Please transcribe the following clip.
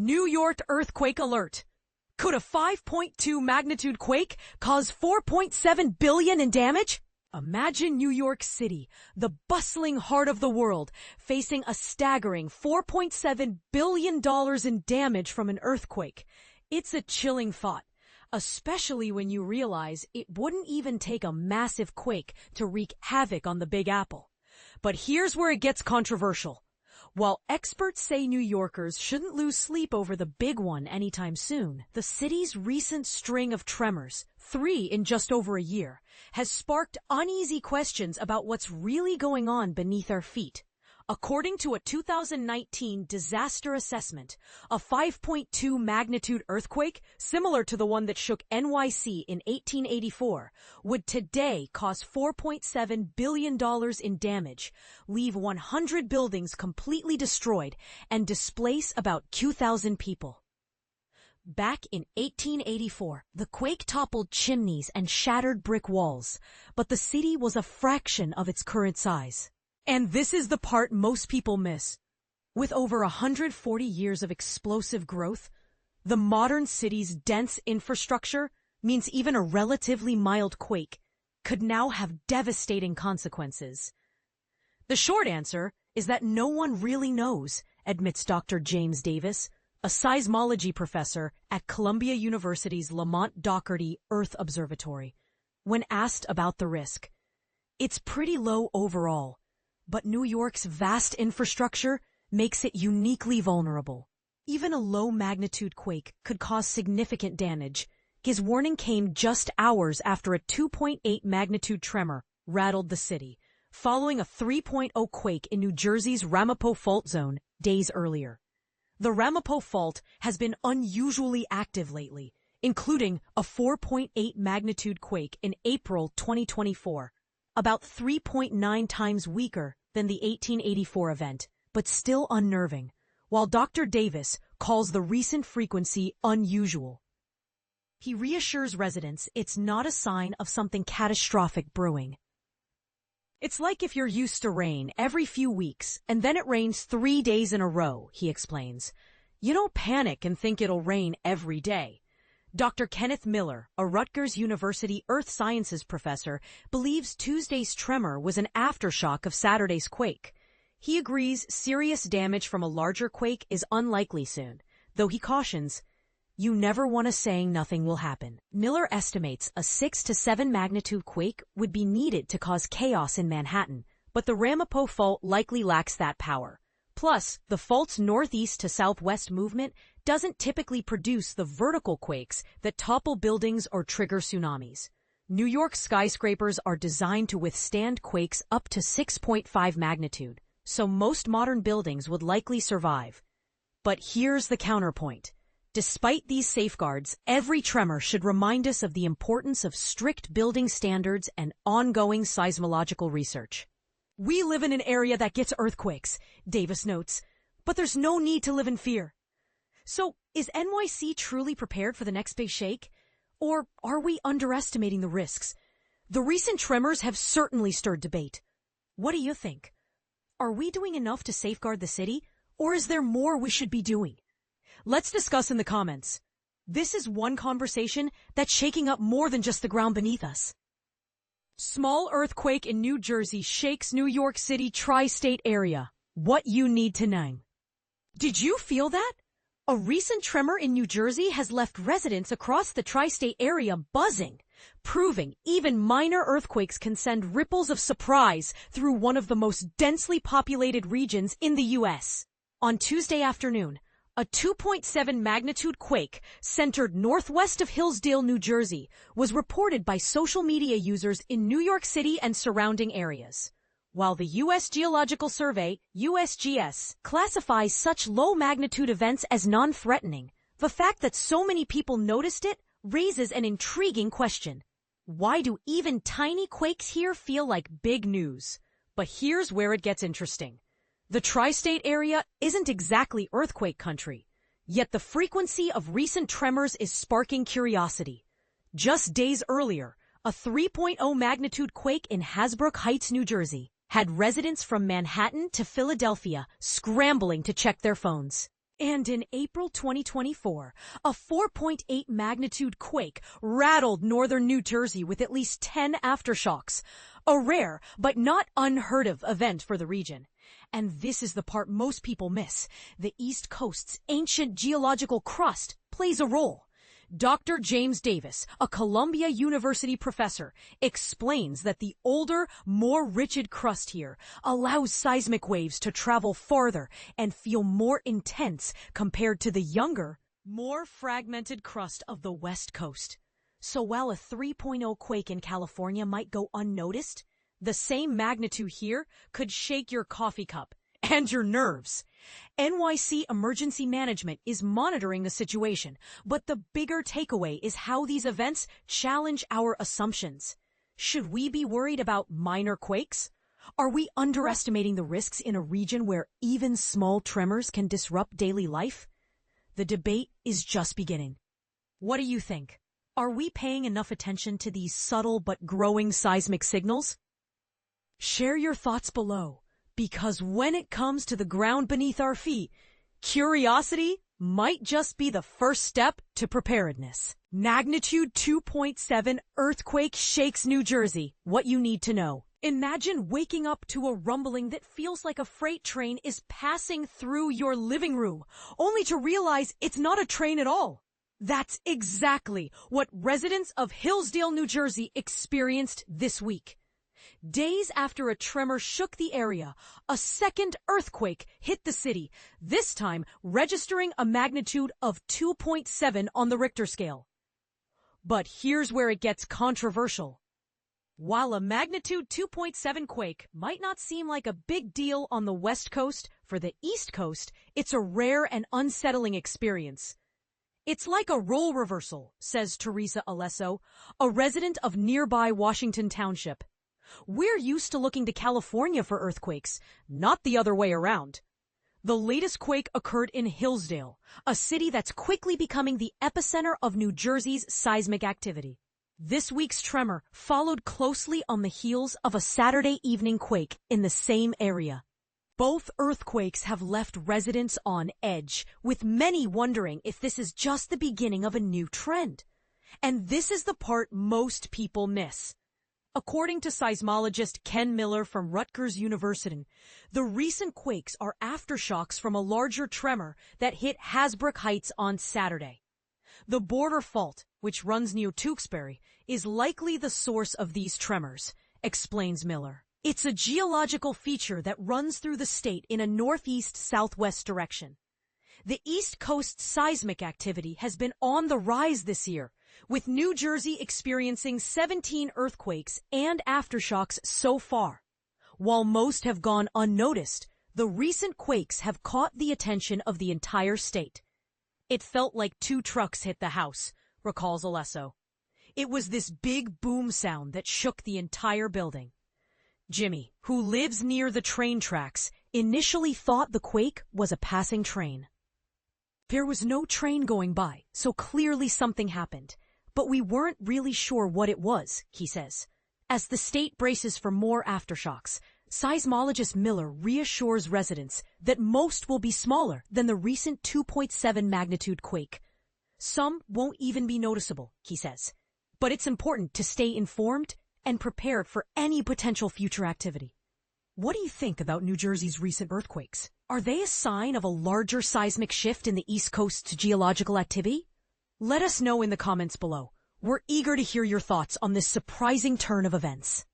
New York earthquake alert. Could a 5.2 magnitude quake cause 4.7 billion in damage? Imagine New York City, the bustling heart of the world, facing a staggering $4.7 billion in damage from an earthquake. It's a chilling thought, especially when you realize it wouldn't even take a massive quake to wreak havoc on the Big Apple. But here's where it gets controversial. While experts say New Yorkers shouldn't lose sleep over the big one anytime soon, the city's recent string of tremors, 3 in just over a year, has sparked uneasy questions about what's really going on beneath our feet. According to a 2019 disaster assessment, a 5.2 magnitude earthquake, similar to the one that shook NYC in 1884, would today cause $4.7 billion in damage, leave 100 buildings completely destroyed, and displace about 2,000 people. Back in 1884, the quake toppled chimneys and shattered brick walls, but the city was a fraction of its current size. And this is the part most people miss. With over 140 years of explosive growth, the modern city's dense infrastructure means even a relatively mild quake could now have devastating consequences. The short answer is that no one really knows, admits Dr. James Davis, a seismology professor at Columbia University's Lamont Doherty Earth Observatory. When asked about the risk, it's pretty low overall. But New York's vast infrastructure makes it uniquely vulnerable. Even a low-magnitude quake could cause significant damage. His warning came just hours after a 2.8 magnitude tremor rattled the city, following a 3.0 quake in New Jersey's Ramapo Fault zone days earlier. The Ramapo Fault has been unusually active lately, including a 4.8 magnitude quake in April 2024. About 3.9 times weaker than the 1884 event, but still unnerving, while Dr. Davis calls the recent frequency unusual. He reassures residents it's not a sign of something catastrophic brewing. It's like if you're used to rain every few weeks and then it rains 3 days in a row, he explains. You don't panic and think it'll rain every day. Dr. Kenneth Miller, a Rutgers University Earth Sciences professor, believes Tuesday's tremor was an aftershock of Saturday's quake. He agrees serious damage from a larger quake is unlikely soon, though he cautions, you never want to say nothing will happen. Miller estimates a 6 to 7 magnitude quake would be needed to cause chaos in Manhattan, but the Ramapo Fault likely lacks that power. Plus, the fault's northeast to southwest movement doesn't typically produce the vertical quakes that topple buildings or trigger tsunamis. New York skyscrapers are designed to withstand quakes up to 6.5 magnitude, so most modern buildings would likely survive. But here's the counterpoint. Despite these safeguards, every tremor should remind us of the importance of strict building standards and ongoing seismological research. We live in an area that gets earthquakes, Davis notes, but there's no need to live in fear. So, is NYC truly prepared for the next big shake? Or are we underestimating the risks? The recent tremors have certainly stirred debate. What do you think? Are we doing enough to safeguard the city, or is there more we should be doing? Let's discuss in the comments. This is one conversation that's shaking up more than just the ground beneath us. Small earthquake in New Jersey shakes New York City tri-state area. What you need to know. Did you feel that? A recent tremor in New Jersey has left residents across the tri-state area buzzing, proving even minor earthquakes can send ripples of surprise through one of the most densely populated regions in the U.S. On Tuesday afternoon, a 2.7 magnitude quake centered northwest of Hillsdale, New Jersey, was reported by social media users in New York City and surrounding areas. While the U.S. Geological Survey, USGS, classifies such low-magnitude events as non-threatening, the fact that so many people noticed it raises an intriguing question. Why do even tiny quakes here feel like big news? But here's where it gets interesting. The tri-state area isn't exactly earthquake country, yet the frequency of recent tremors is sparking curiosity. Just days earlier, a 3.0 magnitude quake in Hasbrook Heights, New Jersey, had residents from Manhattan to Philadelphia scrambling to check their phones. And in April 2024, a 4.8 magnitude quake rattled northern New Jersey with at least 10 aftershocks. A rare, but not unheard of event for the region. And this is the part most people miss. The East Coast's ancient geological crust plays a role. Dr. James Davis, a Columbia University professor, explains that the older, more rigid crust here allows seismic waves to travel farther and feel more intense compared to the younger, more fragmented crust of the West Coast. So while a 3.0 quake in California might go unnoticed, the same magnitude here could shake your coffee cup and your nerves. NYC Emergency Management is monitoring the situation, but the bigger takeaway is how these events challenge our assumptions. Should we be worried about minor quakes? Are we underestimating the risks in a region where even small tremors can disrupt daily life? The debate is just beginning. What do you think? Are we paying enough attention to these subtle but growing seismic signals? Share your thoughts below. Because when it comes to the ground beneath our feet, curiosity might just be the first step to preparedness. Magnitude 2.7 earthquake shakes New Jersey. What you need to know. Imagine waking up to a rumbling that feels like a freight train is passing through your living room, only to realize it's not a train at all. That's exactly what residents of Hillsdale, New Jersey experienced this week. Days after a tremor shook the area, a second earthquake hit the city, this time registering a magnitude of 2.7 on the Richter scale. But here's where it gets controversial. While a magnitude 2.7 quake might not seem like a big deal on the West Coast, for the East Coast, it's a rare and unsettling experience. It's like a role reversal, says Teresa Alesso, a resident of nearby Washington Township. We're used to looking to California for earthquakes, not the other way around. The latest quake occurred in Hillsdale, a city that's quickly becoming the epicenter of New Jersey's seismic activity. This week's tremor followed closely on the heels of a Saturday evening quake in the same area. Both earthquakes have left residents on edge, with many wondering if this is just the beginning of a new trend. And this is the part most people miss. According to seismologist Ken Miller from Rutgers University, the recent quakes are aftershocks from a larger tremor that hit Hasbrouck Heights on Saturday. The border fault, which runs near Tewksbury, is likely the source of these tremors, explains Miller. It's a geological feature that runs through the state in a northeast-southwest direction. The East Coast seismic activity has been on the rise this year, with New Jersey experiencing 17 earthquakes and aftershocks so far. While most have gone unnoticed, the recent quakes have caught the attention of the entire state. It felt like two trucks hit the house, recalls Alesso. It was this big boom sound that shook the entire building. Jimmy, who lives near the train tracks, initially thought the quake was a passing train. There was no train going by, so clearly something happened. But we weren't really sure what it was, he says. As the state braces for more aftershocks, seismologist Miller reassures residents that most will be smaller than the recent 2.7 magnitude quake. Some won't even be noticeable, he says. But it's important to stay informed and prepared for any potential future activity. What do you think about New Jersey's recent earthquakes? Are they a sign of a larger seismic shift in the East Coast's geological activity? Let us know in the comments below. We're eager to hear your thoughts on this surprising turn of events.